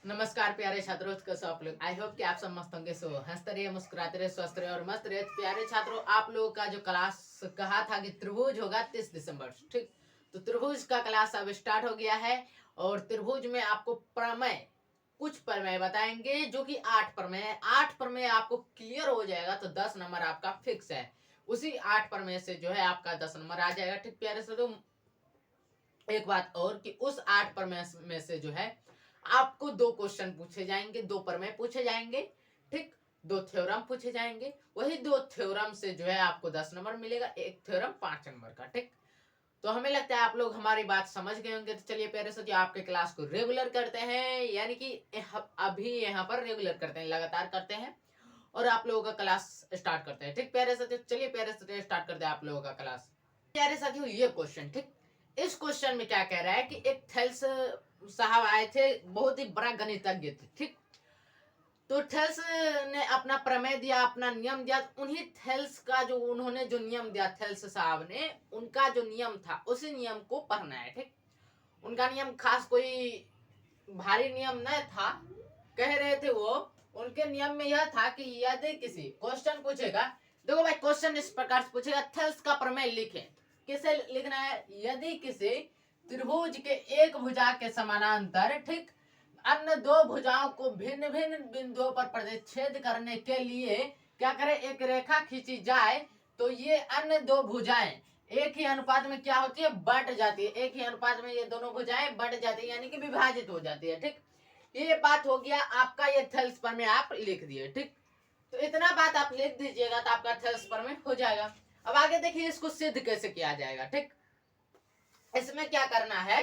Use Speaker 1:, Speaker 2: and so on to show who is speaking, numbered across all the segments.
Speaker 1: नमस्कार प्यारे छात्रों, कैसे हो आप लोग। आई होप कि आप सब मस्त होंगे। सो हंसते रहिए, मुस्कुराते रहिए, स्वस्थ रहिए और मस्त रहिए। प्यारे छात्रों, आप लोगों का जो क्लास कहा था कि त्रिभुज होगा 30 दिसंबर, ठीक। तो त्रिभुज का क्लास अब स्टार्ट हो गया है और त्रिभुज में आपको प्रमेय, कुछ प्रमेय बताएंगे जो कि 8 प्रमेय है। 8 प्रमेय आपको क्लियर हो जाएगा तो 10 नंबर आपका फिक्स है। उसी 8 प्रमेय से जो है आपका 10 नंबर आ जाएगा, ठीक। प्यारे से तो एक बात और कि उस 8 प्रमेय में से जो है आपको 2 क्वेश्चन पूछे जाएंगे, 2 प्रमेय पूछे जाएंगे, ठीक। 2 थ्योरम पूछे जाएंगे। वही 2 थ्योरम से जो है आपको 10 नंबर मिलेगा, एक थ्योरम 5 नंबर का, ठीक। तो हमें लगता है आप लोग हमारी बात समझ गए होंगे। तो चलिए प्यारे से आपके क्लास को रेगुलर करते हैं, यानी कि अभी यहाँ पर रेगुलर करते हैं, लगातार करते हैं और आप लोगों का क्लास स्टार्ट करते हैं, ठीक। प्यारे साथियों, चलिए प्यारे साथियों स्टार्ट करते हैं आप लोगों का क्लास। प्यारे साथियों, ये क्वेश्चन, ठीक। इस क्वेश्चन में क्या कह रहा है कि एक थेल्स साहब आए थे, बहुत ही बड़ा गणितज्ञ थे, ठीक। तो थेल्स ने अपना प्रमेय दिया, अपना नियम दिया। उन्हीं थेल्स का जो उन्होंने जो नियम दिया, थेल्स साहब ने, उनका जो नियम था उसी नियम को पढ़ना है, ठीक। उनका नियम खास कोई भारी नियम न था। कह रहे थे वो, उनके नियम में यह था कि यदि किसी क्वेश्चन पूछेगा, देखो भाई क्वेश्चन इस प्रकार से पूछेगा, थेल्स का प्रमेय लिखें। किसे लिखना है? यदि किसी त्रिभुज के एक भुजा के समानांतर, ठीक, अन्य 2 भुजाओं को भिन्न भिन्न बिंदुओं पर प्रतिच्छेद करने के लिए क्या करें, एक रेखा खींची जाए, तो ये अन्य 2 भुजाएं एक ही अनुपात में क्या होती है, बट जाती है। एक ही अनुपात में ये दोनों भुजाएं बट जाती है, यानी कि विभाजित हो जाती है, ठीक। ये बात हो गया आपका, ये थेल्स प्रमेय आप लिख दिए, ठीक। तो इतना बात आप लिख दीजिएगा तो आपका थेल्स प्रमेय हो जाएगा। अब आगे देखिए इसको सिद्ध कैसे किया जाएगा, ठीक। इसमें क्या करना है,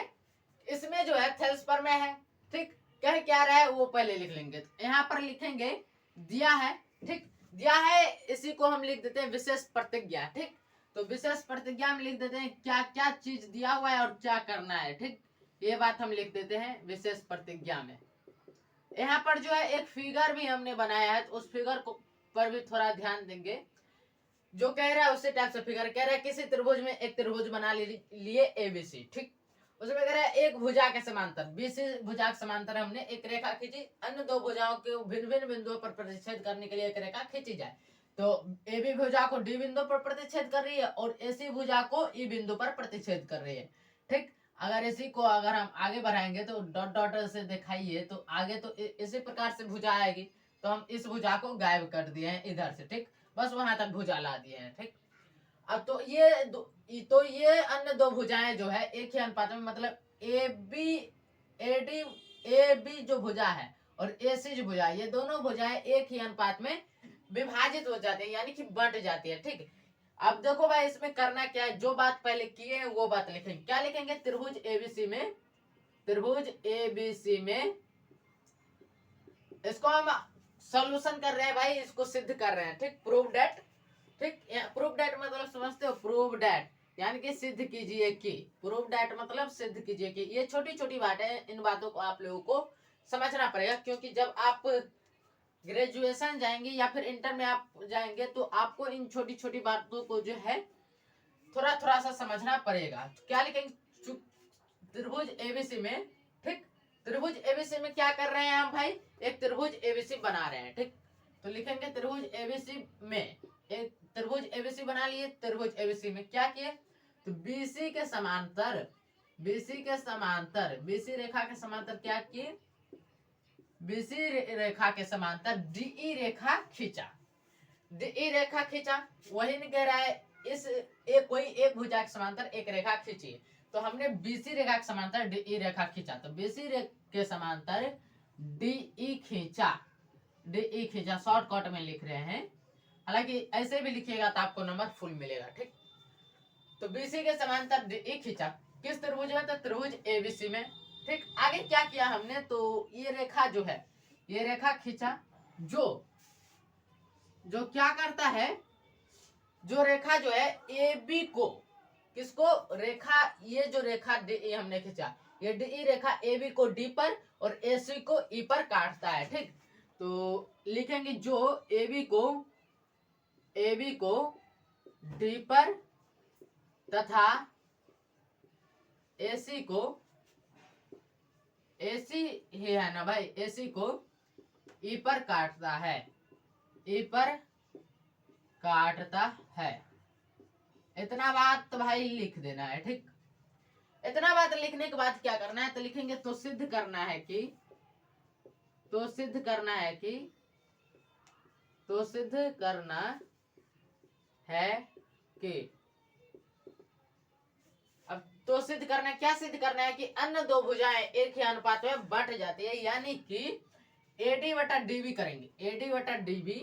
Speaker 1: इसमें जो है थेल्स प्रमेय है, ठीक। कह क्या रहा है वो पहले लिख लेंगे। तो यहाँ पर लिखेंगे दिया है, ठीक। दिया है, इसी को हम लिख देते हैं विशेष प्रतिज्ञा, ठीक। तो विशेष प्रतिज्ञा में लिख देते हैं क्या क्या चीज दिया हुआ है और क्या करना है, ठीक। ये बात हम लिख देते हैं विशेष प्रतिज्ञा में। यहाँ पर जो है एक फिगर भी हमने बनाया है, तो उस फिगर को पर भी थोड़ा ध्यान देंगे। जो कह रहा है उसी टाइप से फिगर कह रहा है, किसी त्रिभुज में एक त्रिभुज बना लिए एबीसी, ठीक। उसमें कह रहा है एक भुजा के समांतर, बीसी भुजा के समांतर हमने एक रेखा खींची, अन्य 2 भुजाओं के भिन्न भिन्न बिंदुओं पर प्रतिच्छेद करने के लिए एक रेखा खींची जाए। तो एबी भुजा को डी बिंदु पर प्रतिच्छेद कर रही है और एसी भुजा को ई बिंदु पर प्रतिच्छेद कर रही है, ठीक। अगर इसी को अगर हम आगे बढ़ाएंगे तो डॉट डॉट से दिखाइए तो आगे तो इसी प्रकार से भुजा आएगी। तो हम इस भुजा को गायब कर दिए हैं इधर से, ठीक। बस वहां तक भुजा ला दिए हैं, ठीक। अब तो ये अन्य 2 भुजाएं जो है एक ही अनुपात में, मतलब A B AD A B जो भुजा है और ए सी जो भुजा है, ये दोनों भुजाएं एक ही अनुपात में विभाजित हो जाती है, यानी कि बंट जाती है, ठीक। अब देखो भाई इसमें करना क्या है, जो बात पहले किए हैं वो बात लिखेंगे। क्या लिखेंगे? त्रिभुज एबीसी में, त्रिभुज एबीसी में, इसको हम सॉल्यूशन कर रहे हैं भाई, इसको सिद्ध कर रहे हैं, ठीक। प्रूव डेट, ठीक। प्रूव डेट मतलब समझते हो, प्रूव डेट यानी कि सिद्ध कीजिए कि, प्रूव डेट मतलब सिद्ध कीजिए कि। ये छोटी छोटी बातें, इन बातों को आप लोगों को समझना पड़ेगा, क्योंकि जब आप ग्रेजुएशन जाएंगे या फिर इंटर में आप जाएंगे तो आपको इन छोटी छोटी बातों को जो है थोड़ा थोड़ा सा समझना पड़ेगा। तो क्या लिखेंगे? त्रिभुज एबीसी में, ठीक। त्रिभुज एबीसी में क्या कर रहे हैं हम भाई, एक त्रिभुज एबीसी बना रहे हैं, ठीक। तो लिखेंगे त्रिभुज एबीसी में, एक त्रिभुज एबीसी बना लिए। त्रिभुज एबीसी में क्या किए, तो बीसी के समांतर, बीसी के समांतर, बीसी रेखा के समांतर क्या किए, बीसी रेखा के समांतर डीई रेखा खींचा, डीई रेखा खींचा। वही नहीं कह रहा है इस एक कोई एक भुजा के समांतर एक रेखा खींची, तो हमने बीसी रेखा के समांतर डीई रेखा खींचा, तो बीसी के समांतर डीई खींचा, डीई खींचा शॉर्टकट में लिख रहे हैं, हालांकि ऐसे भी लिखिएगा तो आपको नंबर फुल मिलेगा, ठीक। तो बीसी के समांतर डीई खींचा, किस त्रिभुज में, तो त्रिभुज एबीसी में, ठीक। आगे क्या किया हमने, तो ये रेखा जो है, ये रेखा खींचा, जो जो क्या करता है, जो रेखा जो है ए बी को, किसको, रेखा, ये जो रेखा डी हमने खींचा, ये डी रेखा ए बी को डी पर और ए सी को ई पर काटता है, ठीक। तो लिखेंगे जो ए बी को डी पर तथा ए सी को AC ही है ना भाई, AC को E पर काटता है, E पर काटता है। इतना बात तो भाई लिख देना है, ठीक। इतना बात लिखने के बाद क्या करना है, तो लिखेंगे तो सिद्ध करना है कि, तो सिद्ध करना है कि, तो सिद्ध करना है कि, अब तो सिद्ध करना है, क्या सिद्ध करना है कि अन्य दो भुजाएं एक ही अनुपात में बंट जाती है, यानी कि AD बटा DB करेंगे, AD बटा DB,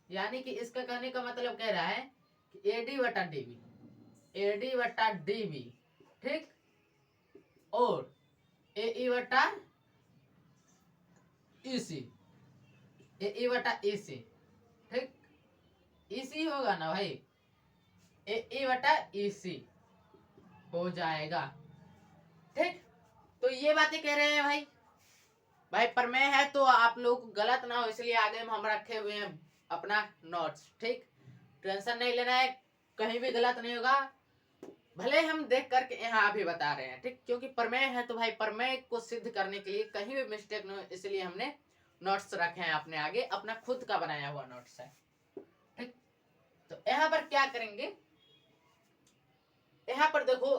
Speaker 1: यानी कि इसका कहने का मतलब कह रहा है कि AD बटा DB, AD बटा DB, ठीक, और AE बटा EC, AE बटा EC, ठीक, EC होगा ना भाई, AE बटा EC हो जाएगा, ठीक। तो ये बातें कह रहे हैं भाई, भाई प्रमेय है तो आप लोग गलत ना हो, इसलिए आगे में हम रखे हुए हैं अपना नोट्स, ठीक। टेंशन नहीं लेना है, कहीं भी गलत नहीं होगा, भले हम देख करके यहाँ भी बता रहे हैं, ठीक, क्योंकि प्रमेय है तो भाई प्रमेय को सिद्ध करने के लिए कहीं भी मिस्टेक न हो, इसलिए हमने नोट्स रखे हैं अपने आगे, अपना खुद का बनाया हुआ नोट्स है, ठीक। तो यहाँ पर क्या करेंगे, यहाँ पर देखो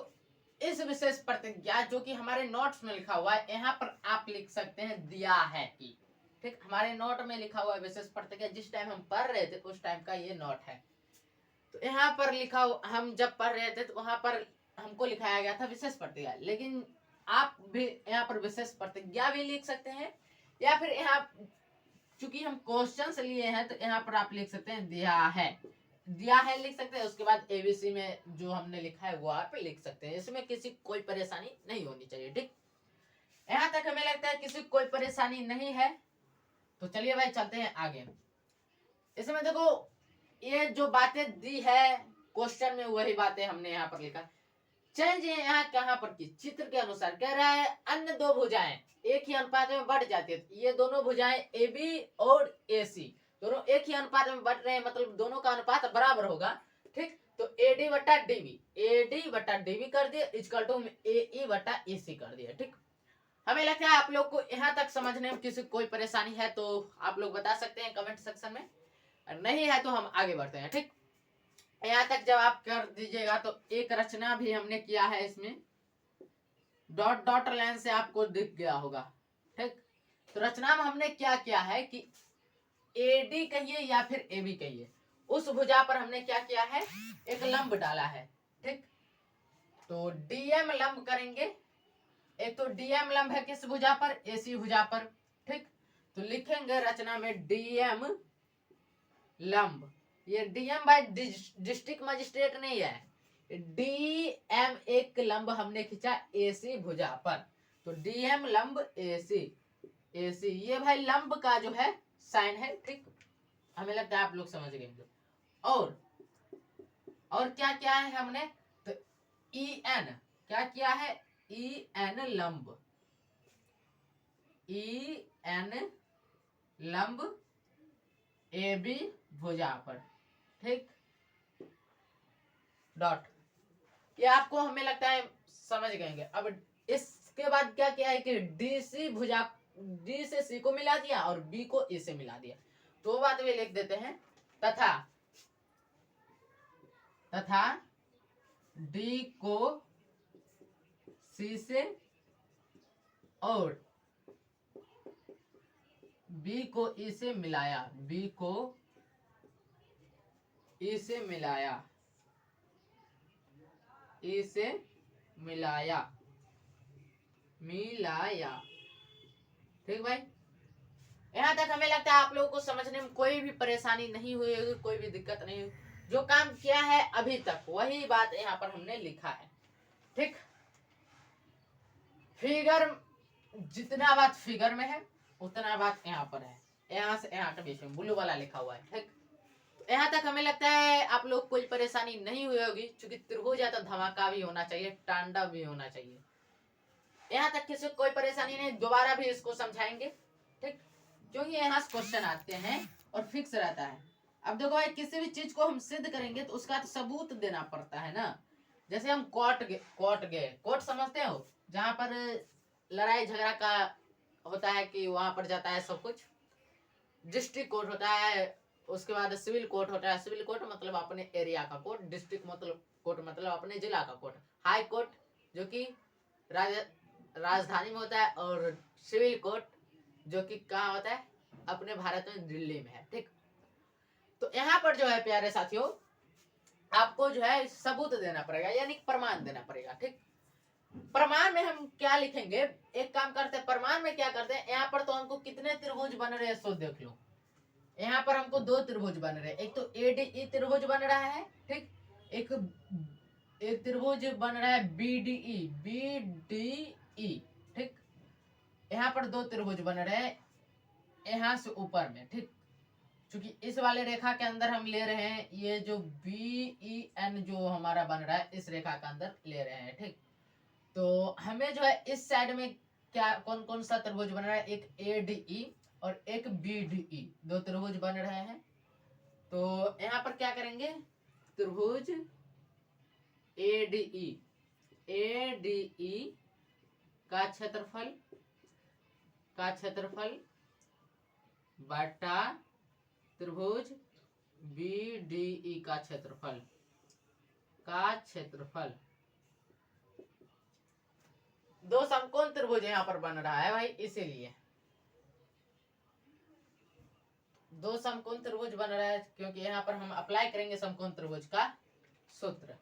Speaker 1: इस विशेष प्रतिज्ञा जो कि हमारे नोट्स में लिखा हुआ है, यहाँ पर आप लिख सकते हैं दिया है कि, ठीक, हमारे नोट में लिखा हुआ है विशेष प्रतिज्ञा, जिस टाइम हम पढ़ रहे थे उस टाइम का ये नोट है। तो यहाँ पर लिखा, हम जब पढ़ रहे थे तो वहां पर हमको लिखाया गया था विशेष प्रतिज्ञा, लेकिन आप भी यहाँ पर विशेष प्रतिज्ञा भी लिख सकते हैं, या फिर यहाँ चूंकि हम क्वेश्चन लिए हैं तो यहाँ पर आप लिख सकते हैं दिया है, दिया है लिख सकते हैं, उसके बाद ABC में जो हमने लिखा है वो आप लिख सकते हैं, इसमें किसी कोई परेशानी नहीं होनी चाहिए, ठीक। यहाँ तक हमें लगता है किसी कोई परेशानी नहीं है, तो चलिए भाई चलते हैं आगे। इसमें देखो ये जो बातें दी है क्वेश्चन में वही बातें हमने यहाँ पर लिखा, चेंज यहाँ कहाँ पर की, चित्र के अनुसार कह रहा है अन्य दो भुजाएं एक ही अनुपात में बढ़ जाती है, ये दोनों भुजाएं AB और AC दोनों एक ही अनुपात में बढ़ रहे हैं, मतलब दोनों का अनुपात बराबर होगा, ठीक। तो AD बटा DB, AD बटा DB कर दिया इक्वल टू AE बटा EC कर दिया, ठीक। हमें लगता है आप लोग को यहाँ तक समझने में किसी कोई परेशानी है तो आप लोग बता सकते हैं कमेंट सेक्शन में, नहीं है तो हम आगे बढ़ते हैं, ठीक। यहाँ तक जब आप कर दीजिएगा तो एक रचना भी हमने किया है, इसमें डॉट डॉट लाइन से आपको दिख गया होगा, ठीक। तो रचना में हमने क्या किया है कि AD कहिए या फिर AB कहिए, उस भुजा पर हमने क्या किया है, एक लंब डाला है, ठीक। तो DM लंब करेंगे, एक तो DM लंब है किस भुजा पर, AC भुजा पर, ठीक। तो लिखेंगे रचना में DM लंब, ये DM बाय डिस्ट्रिक्ट मजिस्ट्रेट नहीं है, DM एक लंब हमने खींचा AC भुजा पर, तो DM लंब AC, AC ये भाई लंब का जो है साइन है, ठीक। हमें लगता है आप लोग समझ गए। और क्या क्या है हमने, तो EN क्या किया है, EN लंब, EN लंब AB भुजा पर, ठीक, डॉट, ये आपको हमें लगता है समझ गएंगे। अब इसके बाद क्या किया है कि DC भुजा, D से C को मिला दिया और B को A से मिला दिया, तो बात भी लिख देते हैं, तथा D को C से और B को E से मिलाया, B को E से मिलाया, E से मिलाया, ठीक भाई। यहाँ तक हमें लगता है आप लोगों को समझने में कोई भी परेशानी नहीं हुई होगी, कोई भी दिक्कत नहीं हुई, जो काम किया है अभी तक वही बात यहाँ पर हमने लिखा है, ठीक। फिगर जितना बात फिगर में है उतना बात यहाँ पर है, यहाँ से यहाँ के बीच में ब्लू वाला लिखा हुआ है, ठीक। यहाँ तक हमें लगता है आप लोग कोई परेशानी नहीं हुई होगी, क्योंकि त्रिभुज है तो धमाका भी होना चाहिए, तांडव भी होना चाहिए। यहाँ तक किसी कोई परेशानी नहीं, दोबारा भी इसको समझाएंगे, ठीक, क्योंकि यहाँ क्वेश्चन आते हैं और फिक्स रहता है। अब देखो भाई किसी भी चीज को हम सिद्ध करेंगे तो उसका तो सबूत देना पड़ता है ना, जैसे हम कोर्ट गए, कोर्ट समझते हो, जहाँ पर लड़ाई झगड़ा का होता है कि वहां पर जाता है सब कुछ। डिस्ट्रिक्ट कोर्ट होता है, उसके बाद सिविल कोर्ट होता है। सिविल कोर्ट मतलब अपने एरिया का कोर्ट, डिस्ट्रिक्ट मतलब कोर्ट मतलब अपने जिला का कोर्ट, हाई कोर्ट जो कि राजधानी में होता है, और सिविल कोर्ट जो कि कहाँ होता है, अपने भारत में दिल्ली में है। ठीक, तो यहाँ पर जो है प्यारे साथियों, आपको जो है सबूत देना पड़ेगा, यानी प्रमाण देना पड़ेगा। ठीक, प्रमाण में हम क्या लिखेंगे, एक काम करते हैं, प्रमाण में क्या करते हैं, यहाँ पर तो हमको कितने त्रिभुज बन रहे हैं सो देख लो। यहाँ पर हमको 2 त्रिभुज बन रहे हैं, एक तो एडीई त्रिभुज बन रहा है, ठीक, एक त्रिभुज बन रहा है बीडीई, ठीक, यहाँ पर 2 त्रिभुज बन रहे हैं यहाँ से ऊपर में। ठीक, क्योंकि इस वाले रेखा के अंदर हम ले रहे हैं, ये जो BEN जो हमारा बन रहा है इस रेखा के अंदर ले रहे हैं। ठीक, तो हमें जो है इस साइड में क्या कौन कौन सा त्रिभुज बन रहा है, एक ADE और एक BDE, 2 त्रिभुज बन रहे हैं। तो यहाँ पर क्या करेंगे, त्रिभुज ADE का क्षेत्रफल बटा त्रिभुज BDE का क्षेत्रफल दो समकोण त्रिभुज यहाँ पर बन रहा है भाई, इसीलिए 2 समकोण त्रिभुज बन रहा है, क्योंकि यहाँ पर हम अप्लाई करेंगे समकोण त्रिभुज का सूत्र।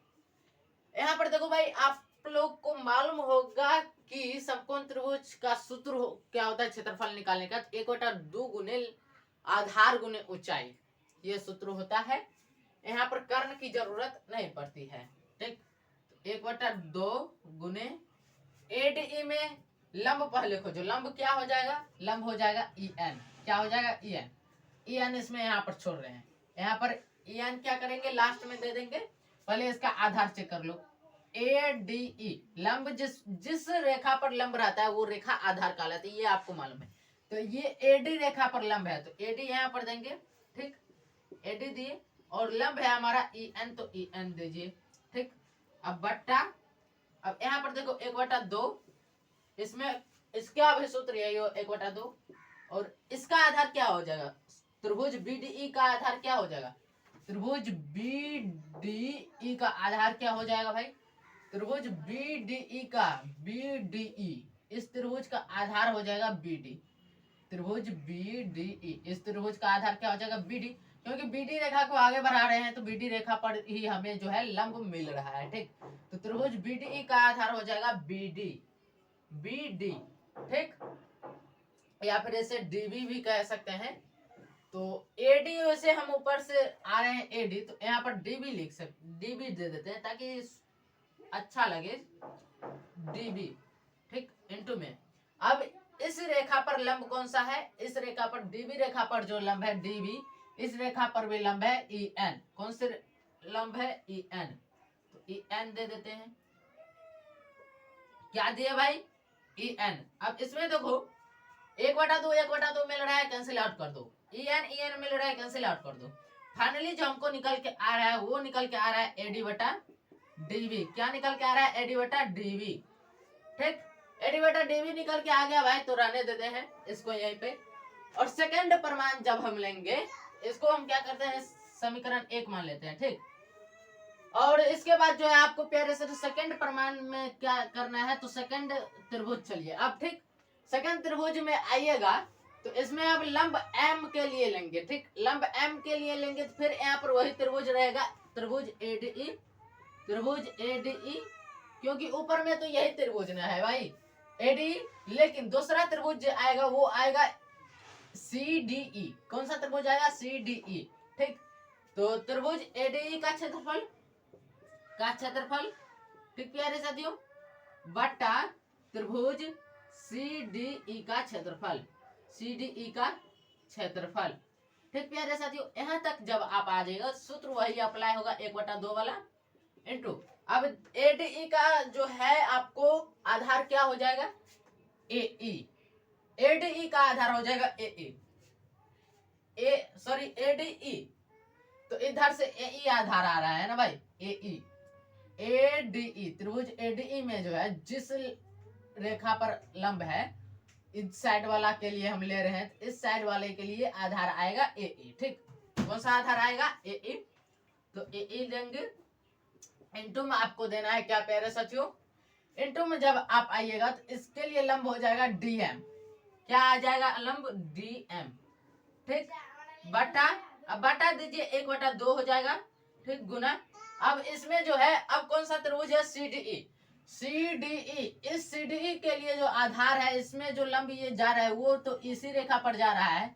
Speaker 1: यहाँ पर देखो भाई, आप लोग को मालूम होगा कि समकोण त्रिभुज का सूत्र क्या होता है क्षेत्रफल निकालने का, 1/2 गुने आधार गुने ऊंचाई, ये सूत्र होता है। यहाँ पर कर्ण की जरूरत नहीं पड़ती है। ठीक, 1/2 गुने ADE में लंब पहले खोजो, लंब क्या हो जाएगा, लंब हो जाएगा EN, क्या हो जाएगा EN इसमें यहाँ पर छोड़ रहे हैं, यहाँ पर EN क्या करेंगे लास्ट में दे देंगे। पहले इसका आधार चेक कर लो, ADE लंब जिस रेखा पर लंब रहता है वो रेखा आधार कहलाती है, ये आपको मालूम है। तो ये AD रेखा पर लंब है, तो AD यहाँ पर देंगे। ठीक, AD दिए, और लंब है हमारा EN, तो EN दीजिए। ठीक, अब बट्टा, अब यहाँ पर देखो 1/2, इसमें इसका भी सूत्र यही हो 1/2, और इसका आधार क्या हो जाएगा, त्रिभुज BDE का आधार क्या हो जाएगा, त्रिभुज BDE का आधार क्या हो जाएगा भाई, त्रिभुज BDE इस त्रिभुज का आधार हो जाएगा BD, त्रिभुज BDE इस त्रिभुज का आधार क्या हो जाएगा BD, क्योंकि BD रेखा को आगे बढ़ा रहे हैं तो BD रेखा पर ही हमें जो है लंब मिल रहा है। ठीक, तो त्रिभुज BDE का आधार हो जाएगा BD, ठीक, या फिर इसे DB भी कह सकते हैं। तो AD से हम ऊपर से आ रहे हैं AD, तो यहाँ पर DB लिख सकते, DB दे देते हैं ताकि अच्छा लगे, DB। ठीक, इंटू में, अब इस रेखा पर लंब कौन सा है, इस रेखा पर DB रेखा पर जो लंब है DB, इस रेखा पर भी लंब है EN, कौन से लंब है EN, तो EN दे देते हैं। क्या दिए भाई, EN। अब इसमें देखो 1/2 मिल रहा है, कैंसिल आउट कर दो, EN मिल रहा है, कैंसिल आउट कर दो। फाइनली जो हमको निकल के आ रहा है वो निकल के आ रहा है AD/DB, क्या निकल के आ रहा है AD/DB। ठीक, AD/DB निकल के आ गया भाई, तो रहने देते हैं इसको यहीं पे। और सेकंड प्रमाण जब हम लेंगे, इसको हम क्या करते हैं, समीकरण 1 मान लेते हैं। ठीक, और इसके बाद जो है आपको प्यारे से सेकंड प्रमाण में क्या करना है, तो सेकंड त्रिभुज चलिए अब। ठीक, सेकंड त्रिभुज में आइएगा, तो इसमें अब लंब M के लिए लेंगे। ठीक, लंब M के लिए लेंगे, तो फिर यहाँ पर वही त्रिभुज रहेगा, त्रिभुज ADE, क्योंकि ऊपर में तो यही त्रिभुज ना है भाई ADE, लेकिन दूसरा त्रिभुज आएगा वो आएगा CDE, कौन सा त्रिभुज आएगा, CDE। ठीक, तो त्रिभुज ADE का क्षेत्रफल ठीक प्यारे साथियों, बटा त्रिभुज CDE का क्षेत्रफल। ठीक प्यारे साथियों, यहाँ तक जब आप आ जाएगा, सूत्र वही अप्लाई होगा 1/2 वाला, इंटू अब ADE का जो है आपको आधार क्या हो जाएगा, AE, ADE का आधार हो जाएगा ADE, तो इधर से AE आधार आ रहा है ना भाई, ADE त्रिभुज ADE में जो है जिस रेखा पर लंब है इस साइड वाला के लिए हम ले रहे हैं, तो इस साइड वाले के लिए आधार आएगा ए ई। ठीक, कौन सा आधार आएगा? ए ई। तो ए ई लेंगे, इनटू में आपको देना है क्या प्यारे साथियों? इनटू में जब आप आइएगा तो इसके लिए लंब हो जाएगा डीएम। क्या आ जाएगा? लंब डीएम। ठीक, बटा, अब बटा दीजिए, 1/2 हो जाएगा। ठीक, गुना। अब इसमें जो है, अब कौन सा त्रिभुज है? सीडीई। सीडीई, इस सीडीई के लिए जो आधार है, इसमें जो लंब ये जा रहा है वो तो इसी रेखा पर जा रहा है,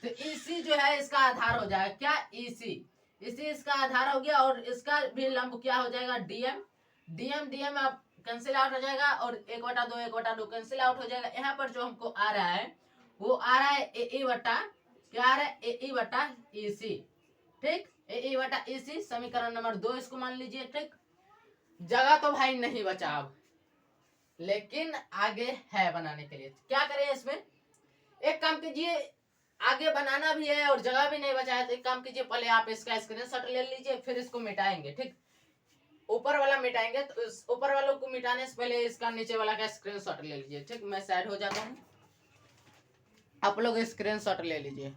Speaker 1: तो इसी जो है इसका आधार हो जाएगा क्या? इसी। इसी इसका आधार हो गया, और इसका भी लंब क्या हो जाएगा? डीएम। डीएम डीएम अब कैंसिल आउट हो जाएगा, और 1/2 कैंसिल आउट हो जाएगा। यहाँ पर जो हमको आ रहा है वो आ रहा है ए ई बटा, क्या आ रहा है? ए ई बटा ई सी। ठीक, ए ई बटा ई सी, समीकरण नंबर 2 इसको मान लीजिए। ठीक, जगह तो भाई नहीं बचा अब, लेकिन आगे है बनाने के लिए। क्या करें इसमें? एक काम कीजिए, आगे बनाना भी है और जगह भी नहीं बचा है, तो एक काम कीजिए, पहले आप इसका स्क्रीनशॉट ले लीजिए, फिर इसको मिटाएंगे। ठीक, ऊपर वाला मिटाएंगे, तो इस ऊपर वालों को मिटाने से पहले इसका नीचे वाला का स्क्रीनशॉट ले लीजिए। ठीक, मैं साइड हो जाता हूँ, आप लोग स्क्रीनशॉट ले लीजिए।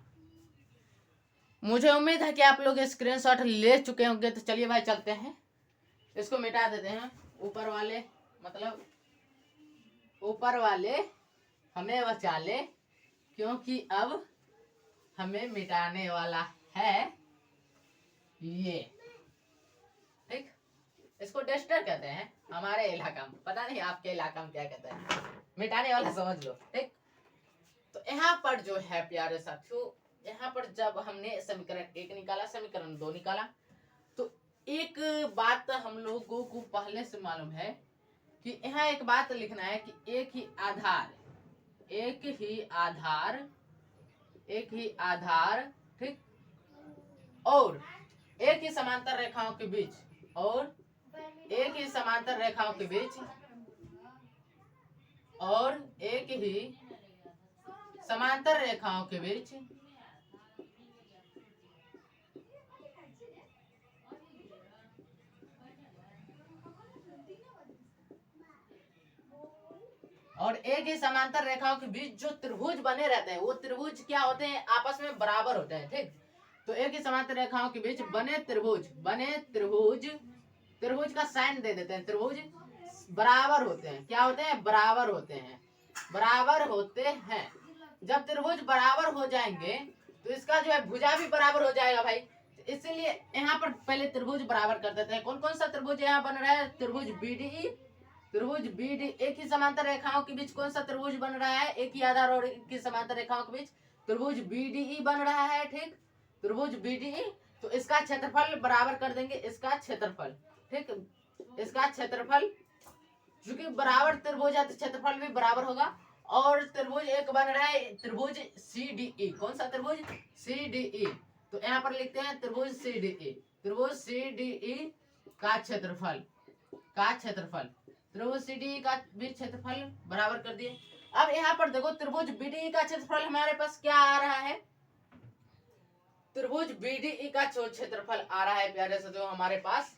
Speaker 1: मुझे उम्मीद है कि आप लोग स्क्रीनशॉट ले चुके होंगे, तो चलिए भाई चलते हैं, इसको मिटा देते हैं। ऊपर वाले, मतलब ऊपर वाले हमें बचा ले, क्योंकि अब हमें मिटाने वाला है ये। ठीक, इसको डस्टर कहते हैं हमारे इलाका में, पता नहीं आपके इलाका में क्या कहते हैं, मिटाने वाला समझ लो। ठीक, तो यहाँ पर जो है प्यारे साथियों, यहाँ पर जब हमने समीकरण 1 निकाला, समीकरण 2 निकाला, तो एक बात हम लोगों को पहले से मालूम है कि यहाँ एक बात लिखना है कि एक ही आधार, एक ही आधार, एक ही आधार, ठीक, और एक ही समांतर रेखाओं के बीच, और एक ही समांतर रेखाओं के बीच, और एक ही समांतर रेखाओं के बीच और एक ही समांतर रेखाओं के बीच जो त्रिभुज बने रहते हैं, वो त्रिभुज क्या होते हैं? आपस में बराबर होते हैं। ठीक, तो एक ही समांतर रेखाओं के बीच बने त्रिभुज, त्रिभुज का साइन दे देते हैं, त्रिभुज बराबर होते हैं। क्या होते हैं? बराबर होते हैं, बराबर होते हैं। जब त्रिभुज बराबर हो जाएंगे तो इसका जो है भुजा भी बराबर हो जाएगा भाई। इसलिए यहाँ पर पहले त्रिभुज बराबर कर देते हैं। कौन कौन सा त्रिभुज यहाँ बन रहा है? त्रिभुज बीडीई, त्रिभुज बीडी, एक ही समांतर रेखाओं के बीच कौन सा त्रिभुज बन रहा है? एक ही आधार और एक ही समांतर रेखाओं के बीच त्रिभुज बीडीई बन रहा है। ठीक, त्रिभुज बीडीई, तो इसका क्षेत्रफल बराबर कर देंगे, इसका क्षेत्रफल। ठीक, इसका क्षेत्रफल, क्योंकि बराबर त्रिभुज है तो क्षेत्रफल भी बराबर होगा। और त्रिभुज एक बन रहा है त्रिभुज सीडीई, कौन सा त्रिभुज? सीडीई, तो यहाँ पर लिखते हैं त्रिभुज सीडीई, त्रिभुज सीडीई का क्षेत्रफल, त्रिभुज सीडीई का भी क्षेत्रफल बराबर कर दिए। अब यहाँ पर देखो, त्रिभुज बीडीई का क्षेत्रफल हमारे पास क्या आ रहा है? त्रिभुज बीडीई का जो क्षेत्रफल आ रहा है प्यारे साथियों हमारे पास,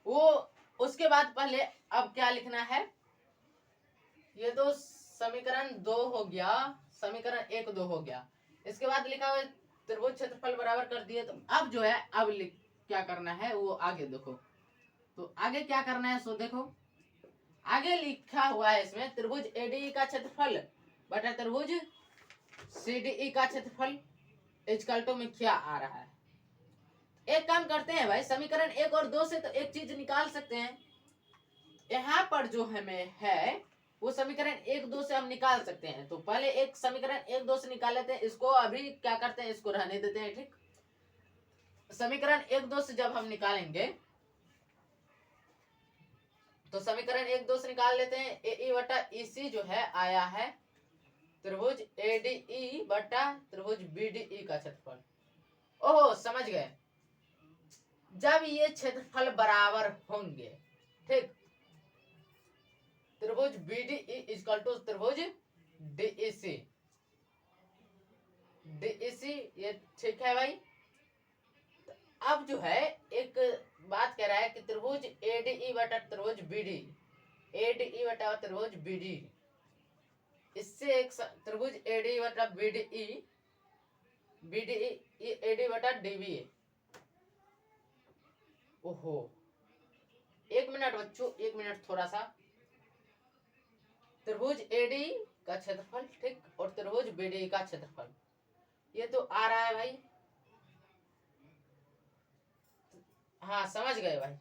Speaker 1: वो, उसके बाद पहले अब क्या लिखना है? ये तो समीकरण 2 हो गया, समीकरण 1 2 हो गया। इसके बाद लिखा हुआ त्रिभुज क्षेत्रफल बराबर कर दिए। तो अब जो है, अब क्या करना है वो आगे देखो। तो आगे क्या करना है सो देखो, आगे लिखा हुआ है इसमें त्रिभुज एडीई का क्षेत्रफल बटा त्रिभुज सीडीई का क्षेत्रफल इक्वल टू में क्या आ रहा है? एक काम करते हैं भाई, समीकरण 1 और 2 से तो एक चीज निकाल सकते हैं। यहाँ पर जो हमें है वो समीकरण 1 2 से हम निकाल सकते हैं। तो पहले एक समीकरण 1 2 से निकाल लेते हैं, इसको अभी क्या करते हैं, इसको रहने देते हैं। ठीक, समीकरण 1 2 से जब हम निकालेंगे तो समीकरण 1 2 से निकाल लेते हैं। ए ई बटा ई सी जो है आया है त्रिभुज एडीई बटा त्रिभुज बीडीई का क्षेत्रफल। ओहो, समझ गए, जब ये क्षेत्रफल बराबर होंगे, ठीक, त्रिभुज बीडीई इक्वल टू त्रिभुज डीईसी, डीईसी, ये ठीक है भाई। अब जो है एक बात कह रहा है कि त्रिभुज एडीई बटा त्रिभुज बीडी, एडीई बटा त्रिभुज बीडी इससे एक त्रिभुज एडी बटा बीडीई, बीडीई एडी बटा डीबी है। ओहो, 1 मिनट बच्चों, 1 मिनट थोड़ा सा। त्रिभुज एडी का क्षेत्रफल, ठीक, और त्रिभुज बीडी का क्षेत्रफल, ये तो आ रहा है भाई। हाँ समझ गए भाई।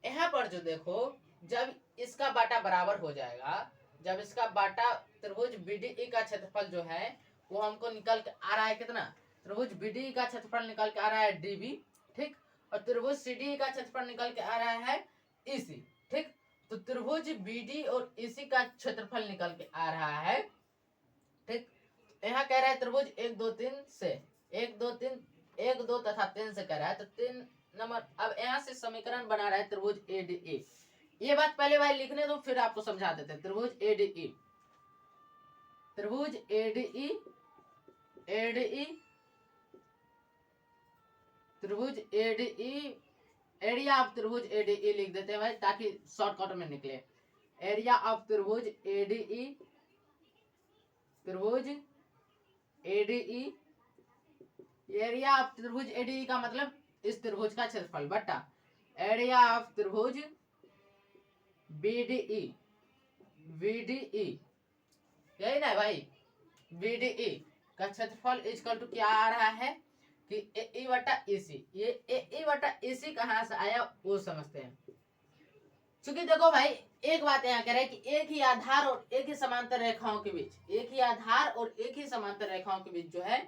Speaker 1: यहाँ पर जो देखो, जब इसका बाटा बराबर हो जाएगा, जब इसका बाटा त्रिभुज बीडीई का क्षेत्रफल जो है वो हमको निकल के आ रहा है कितना, त्रिभुज बीडीई का क्षेत्रफल निकल के आ रहा है डीबी, ठीक, और त्रिभुज सीडी का क्षेत्रफल निकल के आ रहा है ईसी, ठीक। तो त्रिभुज बीडी और ईसी का क्षेत्रफल निकल के आ रहा है, ठीक। यहाँ कह रहा है त्रिभुज 1 2 3 से 1 2 3 1 2 तथा 3 से कह रहा है, तो 3 नंबर। अब यहाँ से समीकरण बना रहा है त्रिभुज एडीई। ये बात पहले भाई लिखने दो, फिर आपको समझा देते हैं। त्रिभुज एडीई, त्रिभुज एडीई, एडीई, त्रिभुज एडीई, एरिया ऑफ त्रिभुज एडीई लिख देते हैं भाई, ताकि शॉर्टकट में निकले। एरिया ऑफ त्रिभुज एडीई, त्रिभुज एडीई, एरिया ऑफ त्रिभुज एडीई का मतलब इस त्रिभुज का क्षेत्रफल बटा एरिया ऑफ त्रिभुज बीडीई, बीडीई, यही ना भाई, बीडीई का क्षेत्रफल इक्वल टू क्या आ रहा है कि ए बटा ईसी। ये ए बटा ईसी कहाँ से आया वो समझते हैं। क्योंकि देखो भाई, एक बात यहाँ कह रहा है कि एक ही आधार और एक ही समांतर रेखाओं के बीच, एक ही आधार और एक ही समांतर रेखाओं के बीच जो है,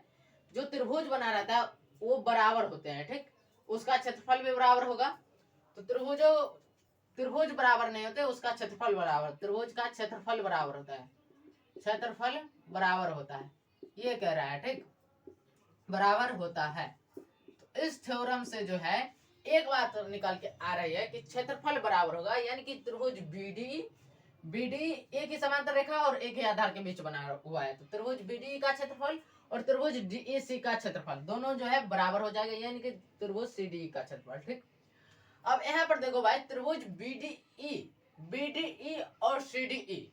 Speaker 1: जो त्रिभुज बना रहता है वो बराबर होते हैं, ठीक। उसका क्षेत्रफल भी बराबर होगा। तो त्रिभुज बराबर नहीं होते, उसका क्षेत्रफल बराबर, त्रिभुज का क्षेत्रफल बराबर होता है, क्षेत्रफल बराबर होता है, ये कह रहा है, ठीक, बराबर होता है। तो इस थ्योरम से जो है एक बात निकल के आ रही है कि क्षेत्रफल बराबर होगा, यानी कि त्रिभुज बीडी एक ही समांतर रेखा और एक ही आधार के बीच बना हुआ है, तो त्रिभुज बीडी का क्षेत्रफल और त्रिभुज डीईसी का क्षेत्रफल दोनों जो है बराबर हो जाएगा, यानी कि त्रिभुज सीडी का क्षेत्रफल, ठीक। अब यहाँ पर देखो भाई, त्रिभुज बीडीई और सीडीई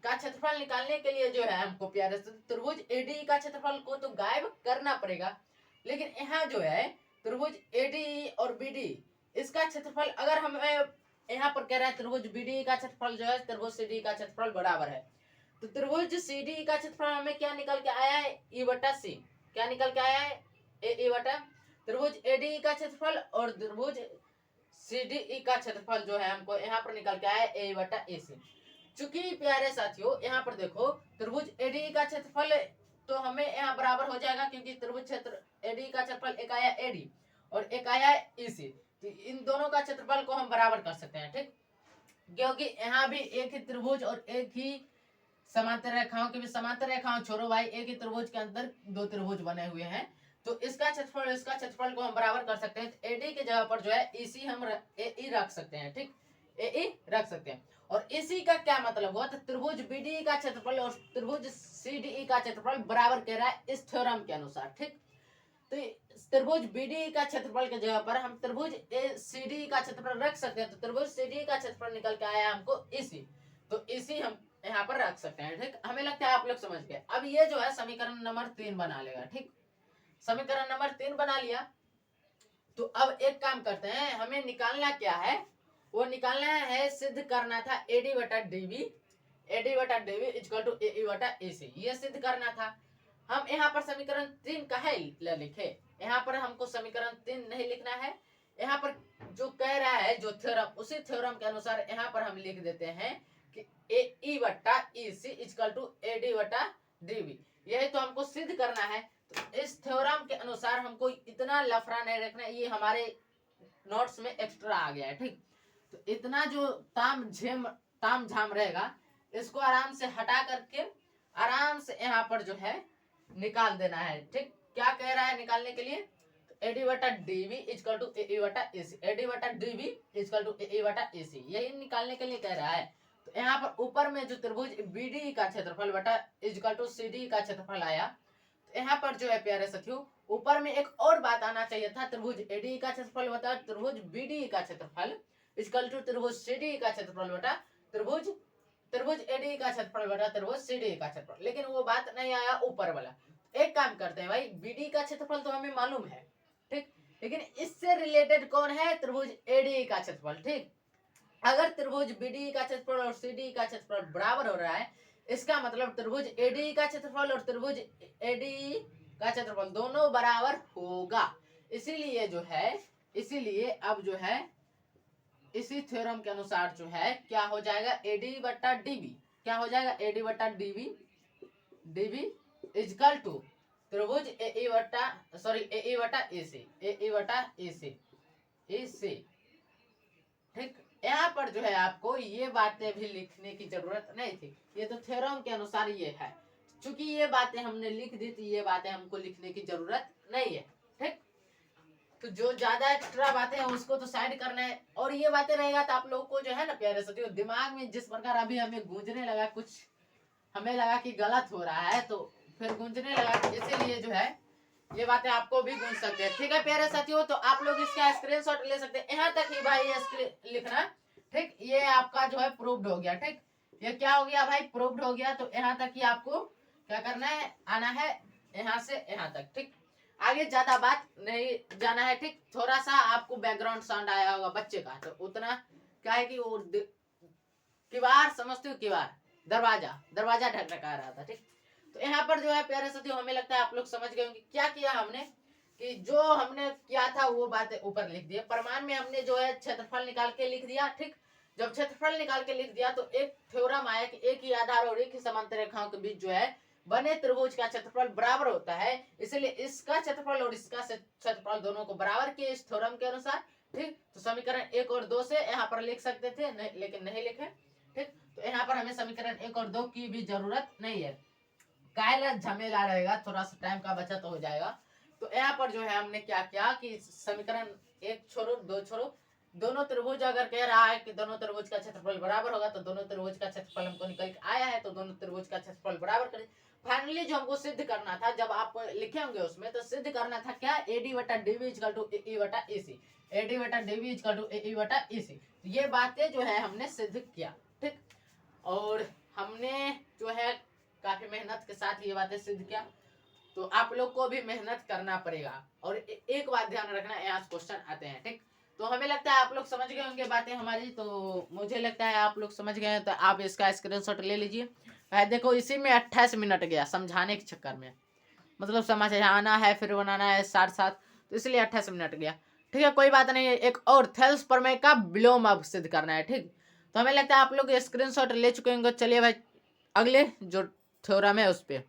Speaker 1: का क्षेत्रफल निकालने के लिए जो है हमको प्यारे से त्रिभुज एडीई का क्षेत्रफल को तो गायब करना पड़ेगा, लेकिन यहाँ जो है त्रिभुज एडीई और बीडी इसका क्षेत्रफल अगर हमें यहाँ पर कह रहा है त्रिभुज बीडीई का क्षेत्रफल जो है त्रिभुज सीडी का क्षेत्रफल बराबर है, तो त्रिभुज सीडी का क्षेत्रफल हमें क्या निकल के आया है, ई बटा सी। क्या निकल के आया है, ए बटा। त्रिभुज एडीई का क्षेत्रफल और त्रिभुज सीडीई का क्षेत्रफल जो है हमको यहाँ पर निकल के आया है ए बटा ए सी। चूंकि प्यारे साथियों यहाँ पर देखो त्रिभुज एडीई का क्षेत्रफल तो हमें यहाँ बराबर हो जाएगा, क्योंकि त्रिभुज क्षेत्र एडी का क्षेत्रफल एक आया एडी और एक आया ईसी, तो इन दोनों का क्षेत्रफल को हम बराबर कर सकते हैं, ठीक। क्योंकि यहाँ भी एक ही त्रिभुज और एक ही समांतर रेखाओं के भी, समांतर रेखाओं छोड़ो भाई, एक ही त्रिभुज के अंदर दो त्रिभुज बने हुए हैं, तो इसका क्षेत्रफल इसका क्षेत्रफल को हम बराबर कर सकते हैं। तो एडी की जगह पर जो है ईसी हम ए रख सकते हैं, ठीक, ए रख सकते हैं। और इसी का क्या मतलब हुआ, तो त्रिभुज बीडीई का क्षेत्रफल और त्रिभुज सीडीई का क्षेत्रफल बराबर कह रहा है इस थ्योरम के अनुसार, ठीक। तो त्रिभुज बीडीई का क्षेत्रफल की जगह पर हम त्रिभुज सीडीई का क्षेत्रफल रख सकते हैं, तो त्रिभुज सीडीई का क्षेत्रफल निकल के आया हमको इसी, तो इसी हम यहाँ पर रख सकते हैं, ठीक। हमें लगता है आप लोग समझ गए। अब ये जो है समीकरण नंबर 3 बना लेगा, ठीक। समीकरण नंबर 3 बना लिया, तो अब एक काम करते हैं, हमें निकालना क्या है, वो निकालना है, सिद्ध करना था एडी बटा डीबी, एडी बटा डीबी इक्वल टू ए बटा एसी, ये सिद्ध करना था। हम यहाँ पर समीकरण 3 काहे लिखे, यहाँ पर हमको समीकरण 3 नहीं लिखना है, यहाँ पर जो कह रहा है जो थ्योरम, उसी थ्योरम के अनुसार यहाँ पर हम लिख देते हैं कि ए बटा ईसी इक्वल टू एडी बटा डीबी, यही तो हमको सिद्ध करना है। तो इस थ्योरम के अनुसार हमको इतना लफड़ा नहीं रखना, ये हमारे नोट्स में एक्स्ट्रा आ गया है, ठीक। तो इतना जो ताम झाम रहेगा इसको आराम से हटा करके आराम से यहाँ पर जो है निकाल देना है, ठीक। क्या कह रहा है निकालने के लिए, एडी बटा डीबी इक्वल टू ए बटा एसी, एडी बटा डीबी इक्वल टू ए बटा एसी, यही निकालने के लिए कह रहा है। तो यहाँ पर ऊपर में जो त्रिभुज बीडी का क्षेत्रफल बटा इक्वल टू सीडी का क्षेत्रफल आया, तो यहाँ पर जो है प्यारे साथियों ऊपर में एक और बात आना चाहिए था, त्रिभुज एडी का क्षेत्रफल बता त्रिभुज बीडी का क्षेत्रफल इक्वल टू त्रिभुज सीडी का क्षेत्रफल बटा त्रिभुज त्रिभुज एडी का क्षेत्रफल बटा त्रिभुज सीडी का क्षेत्रफल, लेकिन वो बात नहीं आया ऊपर वाला। एक काम करते हैं भाई, बीडी का क्षेत्रफल तो हमें मालूम है, ठीक, लेकिन इससे रिलेटेड कौन है, त्रिभुज एडी का क्षेत्रफल, ठीक। अगर त्रिभुज बीडी का क्षेत्रफल और सीडी का क्षेत्रफल बराबर हो रहा है, इसका मतलब त्रिभुज एडी का क्षेत्रफल और त्रिभुज एडी का क्षेत्रफल दोनों बराबर होगा। इसीलिए जो है, इसीलिए अब जो है इसी थ्योरम के अनुसार जो है क्या हो जाएगा, एडी बट्टा डीबी, क्या हो जाएगा, एडी बट्टा डीबी, डीबी इजकल टू त्रिभुज ए बट्टा सॉरी ए बट्टा ए सी, ए बट्टा ए सी, ए सी, ठीक। यहाँ पर जो है आपको ये बातें भी लिखने की जरूरत नहीं थी, ये तो थ्योरम के अनुसार ये है। चूंकि ये बातें हमने लिख दी थी, ये बातें हमको लिखने की जरूरत नहीं है, ठीक। तो जो ज्यादा एक्स्ट्रा बातें हैं उसको तो साइड करना है, और ये बातें रहेगा तो आप लोगों को जो है ना प्यारे साथियों, दिमाग में जिस प्रकार अभी हमें गूंजने लगा, कुछ हमें लगा कि गलत हो रहा है तो फिर गूंजने लगा, इसीलिए जो है ये बातें आपको भी गूंज सकते हैं, ठीक है प्यारे साथियों। तो आप लोग इसका स्क्रीनशॉट ले सकते हैं, यहाँ तक ही भाई ये लिखना, ठीक। ये आपका जो है प्रूव्ड हो गया, ठीक। ये क्या हो गया भाई, प्रूव्ड हो गया। तो यहाँ तक ही आपको क्या करना है, आना है यहाँ से यहाँ तक, ठीक। आगे ज्यादा बात नहीं जाना है, ठीक। थोड़ा सा आपको बैकग्राउंड साउंड आया होगा बच्चे का, तो उतना क्या है कि वो किवाड़ समझते हो, किवाड़ दरवाजा दरवाजा ढकढका रहा था, ठीक। तो यहाँ पर जो है प्यारे साथियों, हमें लगता है आप लोग समझ गए होंगे क्या किया हमने, कि जो हमने किया था वो बातें ऊपर लिख दिया। प्रमाण में हमने जो है क्षेत्रफल निकाल के लिख दिया, ठीक। जब क्षेत्रफल निकाल के लिख दिया तो एक थ्योरम आया कि एक ही आधार और एक ही समांतर रेखाओं के बीच जो है बने त्रिभुज का क्षेत्रफल बराबर होता है, इसलिए इसका क्षेत्रफल और इसका क्षेत्रफल दोनों को बराबर किए इस थ्योरम के अनुसार, ठीक। तो समीकरण 1 और 2 से यहाँ पर लिख सकते थे, लेकिन नहीं लिखे, ठीक। तो यहाँ पर हमें समीकरण 1 और 2 की भी जरूरत नहीं है, कायला झमेला रहेगा, थोड़ा सा टाइम का बचत हो जाएगा। तो यहाँ पर जो है हमने क्या किया कि समीकरण 1 छोड़ो 2 छोड़ो, दोनों त्रिभुज अगर कह रहा है कि दोनों त्रिभुज का क्षेत्रफल बराबर होगा, तो दोनों त्रिभुज का क्षेत्रफल हमको निकल के आया है, तो दोनों त्रिभुज का क्षेत्रफल बराबर करें। फाइनली जो हमको सिद्ध करना था, जब आप लिखे होंगे उसमें, तो सिद्ध करना था क्या, एडी बटा डीबी इजकल टू ए बटा ए सी, एडी बटा डीबी इजकल टू ए बटा ए सी। ये बातें जो है हमने सिद्ध किया, ठीक। और हमने जो है काफी मेहनत के साथ ये बातें सिद्ध किया, तो आप लोग को भी मेहनत करना पड़ेगा। और एक बात ध्यान रखना, यहाँ क्वेश्चन आते हैं, ठीक। तो हमें लगता है आप लोग समझ गए होंगे बातें हमारी, तो मुझे लगता है आप लोग समझ गए हैं, तो आप इसका स्क्रीनशॉट ले लीजिए। देखो इसी में 28 मिनट गया समझाने के चक्कर में, मतलब समझाना है फिर बनाना है साथ साथ, तो इसलिए 28 मिनट गया, ठीक है। कोई बात नहीं है, एक और थेल्स प्रमेय का विलोम अब सिद्ध करना है, ठीक। तो हमें लगता है आप लोग स्क्रीनशॉट ले चुके होंगे। चलिए भाई अगले जो थ्योरम है उस पे,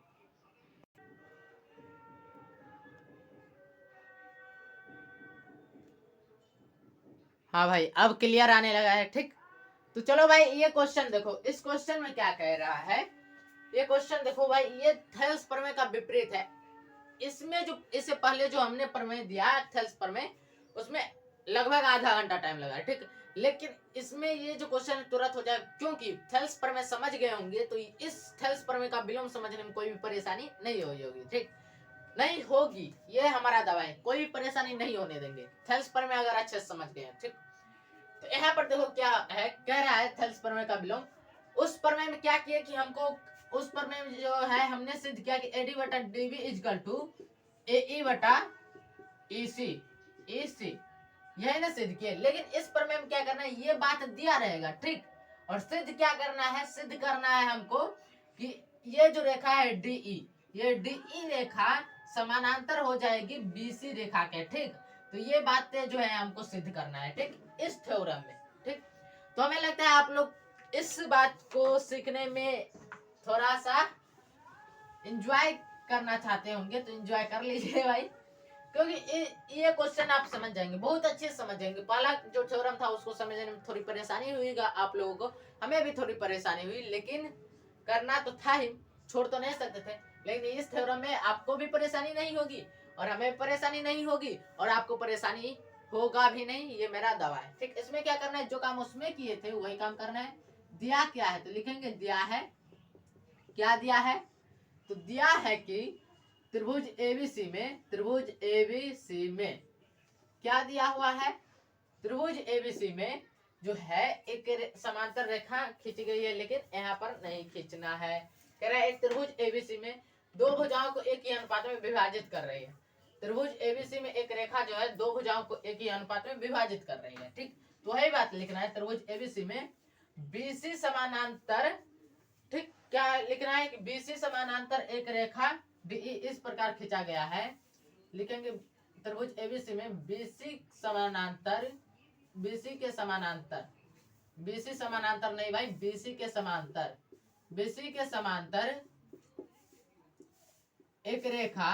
Speaker 1: हाँ भाई अब क्लियर आने लगा है, ठीक। तो चलो भाई ये क्वेश्चन देखो, इस क्वेश्चन में क्या कह रहा है, ये क्वेश्चन देखो भाई, ये थेल्स प्रमेय का विपरीत है। इसमें जो इससे पहले जो हमने प्रमेय दिया थेल्स प्रमेय, उसमें लगभग आधा घंटा टाइम लगा, ठीक। लेकिन इसमें ये जो क्वेश्चन तुरंत हो जाए, क्योंकि थेल्स प्रमेय समझ गए होंगे, तो इस थेल्स प्रमेय का विलोम समझने में कोई भी परेशानी नहीं होगी, ठीक, नहीं होगी, ये हमारा दावा है, कोई भी परेशानी नहीं होने देंगे थेल्स प्रमेय अगर अच्छे से समझ गए, ठीक। तो यहाँ पर देखो क्या है, कह रहा है थेल्स प्रमेय का विलोम। उस प्रमेय में क्या किया कि हमको उस प्रमेय में जो है हमने सिद्ध किया कि एडी बटा डीबी इजकल टू ए बटा ईसी, ईसी यही ना सिद्ध किए। लेकिन इस प्रमेय में क्या करना है, ये बात दिया रहेगा, ठीक। और सिद्ध क्या करना है, सिद्ध करना है हमको कि ये जो रेखा है डीई, ये डीई रेखा समानांतर हो जाएगी बीसी रेखा के, ठीक। तो ये बातें जो है हमको सिद्ध करना है, ठीक, इस थ्योरम में, ठीक। तो हमें लगता है आप लोग इस बात को सीखने में थोड़ा सा एंजॉय करना चाहते होंगे, तो एंजॉय कर लीजिए भाई, क्योंकि ये क्वेश्चन आप समझ जाएंगे, बहुत अच्छे से समझ जाएंगे। पहला जो थ्योरम था उसको समझने में थोड़ी परेशानी हुई आप लोगों को, हमें भी थोड़ी परेशानी हुई, लेकिन करना तो था ही, छोड़ तो नहीं सकते थे। लेकिन इस थ्योरम में आपको भी परेशानी नहीं होगी और हमें भी परेशानी नहीं होगी और आपको परेशानी होगा भी नहीं, ये मेरा दावा है, ठीक। इसमें क्या करना है, जो काम उसमें किए थे वही काम करना है। दिया क्या है, तो लिखेंगे दिया है, क्या दिया है, तो दिया है कि त्रिभुज एबीसी में, त्रिभुज एबीसी में क्या दिया हुआ है, त्रिभुज एबीसी में जो है एक समांतर रेखा खींची गई है, लेकिन यहाँ पर नहीं खींचना है। कह रहा है एक त्रिभुज एबीसी में दो भुजाओं को एक ही अनुपात में विभाजित कर रही है। त्रिभुज एबीसी में एक रेखा जो है दो भुजाओं को एक ही अनुपात में विभाजित कर रही है। ठीक, तो वही बात लिखना है। त्रिभुज एबीसी में बीसी समानांतर, ठीक, क्या लिखना है कि बीसी समानांतर एक रेखा डीई इस प्रकार खींचा गया है। लिखेंगे त्रिभुज एबीसी में बीसी समानांतर, बीसी के समानांतर, बीसी समानांतर नहीं भाई, बीसी के समांतर, बीसी के समांतर एक रेखा,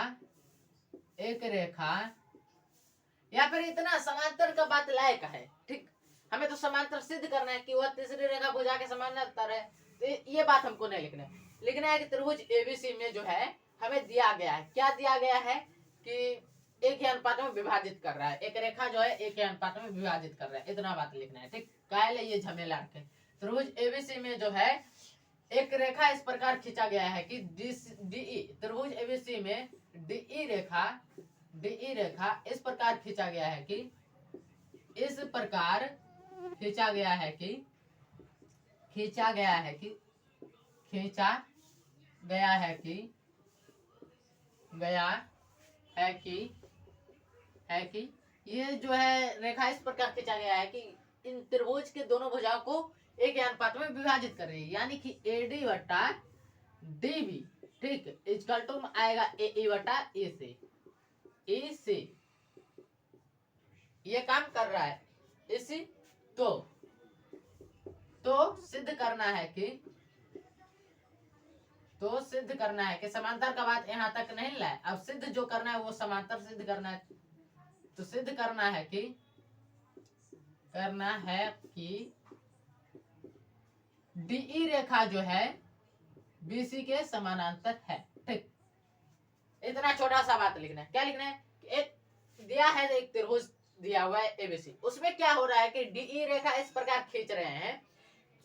Speaker 1: एक रेखा, या फिर इतना समांतर का बात लायक है। ठीक, हमें तो समांतर सिद्ध करना है कि वह तीसरी रेखा भुजा के समानांतर है, तो ये बात हमको नहीं लिखना है। लिखना है कि त्रिभुज एबीसी में जो है हमें दिया गया है, क्या दिया गया है कि एक ही अनुपात में विभाजित कर रहा है, एक रेखा जो है एक ही अनुपात में विभाजित कर रहा है, इतना बात लिखना है। ठीक, काहे लिए ये झमेला रखे। त्रिभुज एबीसी में जो है एक रेखा इस प्रकार खींचा गया है कि डीई, त्रिभुज एबीसी में डीई रेखा, डीई रेखा इस प्रकार खींचा गया है कि, इस प्रकार खींचा गया है कि, खींचा गया है कि, खींचा गया है कि, गया है कि, है कि ये जो है रेखा इस प्रकार खींचा गया है कि इन त्रिभुज के दोनों भुजाओं को एक अनुपात में विभाजित कर रही है, यानी कि एडी बटा डीबी, ठीक, इक्वल टू आएगा ए बटा ए से, ए से ये काम कर रहा है। इसी तो सिद्ध करना है कि, तो सिद्ध करना है कि समांतर का बात यहां तक नहीं लाए, अब सिद्ध जो करना है वो समांतर सिद्ध करना है। तो सिद्ध करना है कि, करना है कि डीई रेखा जो है बीसी के समानांतर है। ठीक, इतना छोटा सा बात लिखना है। क्या लिखना है, एक दिया है, एक त्रिभुज दिया हुआ है एबीसी, उसमें क्या हो रहा है कि डीई रेखा इस प्रकार खींच रहे हैं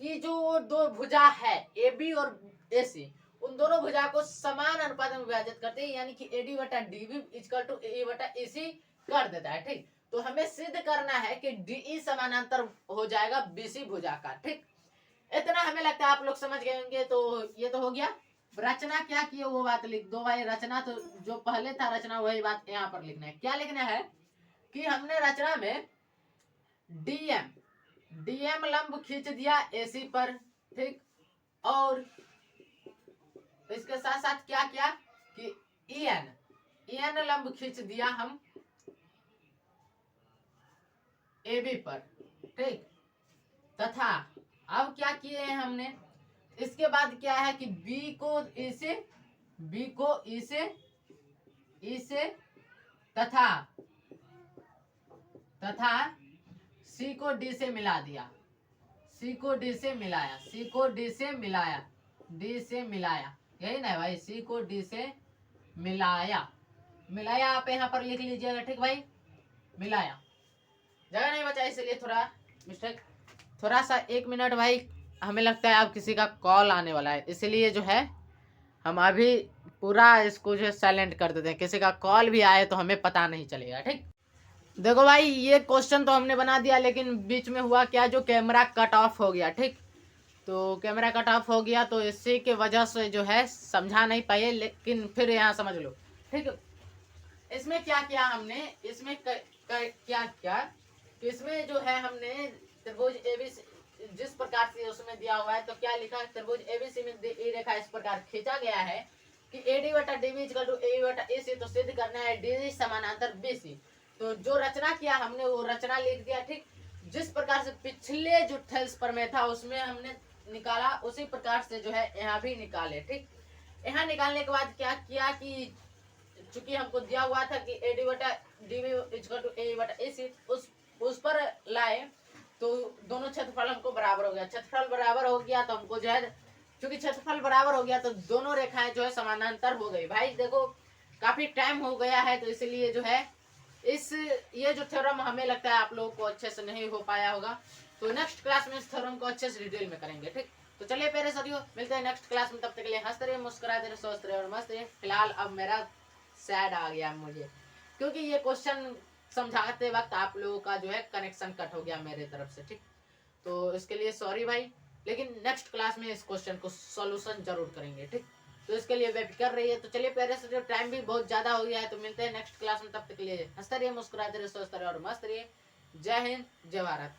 Speaker 1: कि जो दो भुजा है एबी और एसी, उन दोनों भुजा को समान अनुपात में विभाजित करते हैं, यानी कि एडी बटा डीबी इक्वल टू ए बटा एसी कर देता है। ठीक, तो हमें सिद्ध करना है कि डीई समानांतर हो जाएगा बीसी भुजा का। ठीक, इतना हमें लगता है आप लोग समझ गए होंगे। तो ये तो हो गया। रचना क्या की है वो बात लिख दो भाई। रचना तो जो पहले था रचना वही बात यहाँ पर लिखना है। क्या लिखना है कि हमने रचना में डीएम, डीएम लंब खींच दिया एसी पर। ठीक, और इसके साथ साथ क्या किया कि ईएन, ईएन लंब खींच दिया हम एबी पर। ठीक, तथा अब क्या किए हैं हमने, इसके बाद क्या है कि बी को ई से, बी को ई से, ई से तथा, तथा सी को डी से मिला दिया, सी को डी से मिलाया, सी को डी से मिलाया, डी से मिलाया, यही ना भाई, सी को डी से मिलाया, मिलाया आप यहाँ पर लिख लीजिएगा। ठीक भाई, मिलाया, जगह नहीं बचा इसलिए थोड़ा मिस्टेक। थोड़ा सा 1 मिनट भाई, हमें लगता है अब किसी का कॉल आने वाला है, इसलिए जो है हम अभी पूरा इसको जो है साइलेंट कर देते हैं, किसी का कॉल भी आए तो हमें पता नहीं चलेगा। ठीक, देखो भाई ये क्वेश्चन तो हमने बना दिया, लेकिन बीच में हुआ क्या, जो कैमरा कट ऑफ हो गया। ठीक, तो कैमरा कट ऑफ हो गया, तो इसी के वजह से जो है समझा नहीं पाए, लेकिन फिर यहाँ समझ लो। ठीक, इसमें क्या किया हमने, इसमें क्या किया, इसमें जो है हमने त्रिभुज एबीसी जिस प्रकार से उसमें दिया हुआ है, तो क्या लिखा है, त्रिभुज एबीसी में ए रेखा इस प्रकार खींचा गया है कि एडी बटा डीबी इक्वल टू ए बटा एसी, तो सिद्ध करना है डी समानांतर बीसी। तो जो रचना किया हमने वो रचना लिख दिया। ठीक, जिस प्रकार से पिछले जो थेल्स पर में था उसमें हमने निकाला, उसी प्रकार से जो है यहाँ भी निकाले। ठीक, यहाँ निकालने के बाद क्या किया कि चूंकि हमको दिया हुआ था कि एडी बटा डीबी इक्वल टू ए बटा एसी, उस पर लाए, तो दोनों क्षेत्रफल हमको बराबर हो गया। क्षेत्रफल बराबर हो गया तो हमको जो है, क्योंकि क्षेत्रफल बराबर हो गया तो दोनों रेखाएं जो है समानांतर हो गई। भाई देखो काफी टाइम हो गया है, तो इसलिए जो है ये जो थ्योरम हमें लगता है आप लोगों को अच्छे से नहीं हो पाया होगा, तो नेक्स्ट क्लास में इस थ्योरम को अच्छे से डिटेल में करेंगे। ठीक, तो चलिए प्यारे साथियों, मिलते हैं नेक्स्ट क्लास में, तब तक के लिए हंसते रहिए, मुस्कुराते रहिए, स्वस्थ रहिए और मस्त रहिए। फिलहाल अब मेरा सैड आ गया मुझे, क्योंकि ये क्वेश्चन समझाते वक्त आप लोगों का जो है कनेक्शन कट हो गया मेरे तरफ से। ठीक, तो इसके लिए सॉरी भाई, लेकिन नेक्स्ट क्लास में इस क्वेश्चन को सॉल्यूशन जरूर करेंगे, ठीक। तो इसके लिए वेट कर रही है। तो चलिए प्यारे से, जो टाइम भी बहुत ज्यादा हो गया है, तो मिलते हैं नेक्स्ट क्लास में। तब तक के लिए हंसते रहिए, मुस्कुराते रहिए, स्वस्थ रहिए और मस्त रहिए। जय हिंद, जय भारत।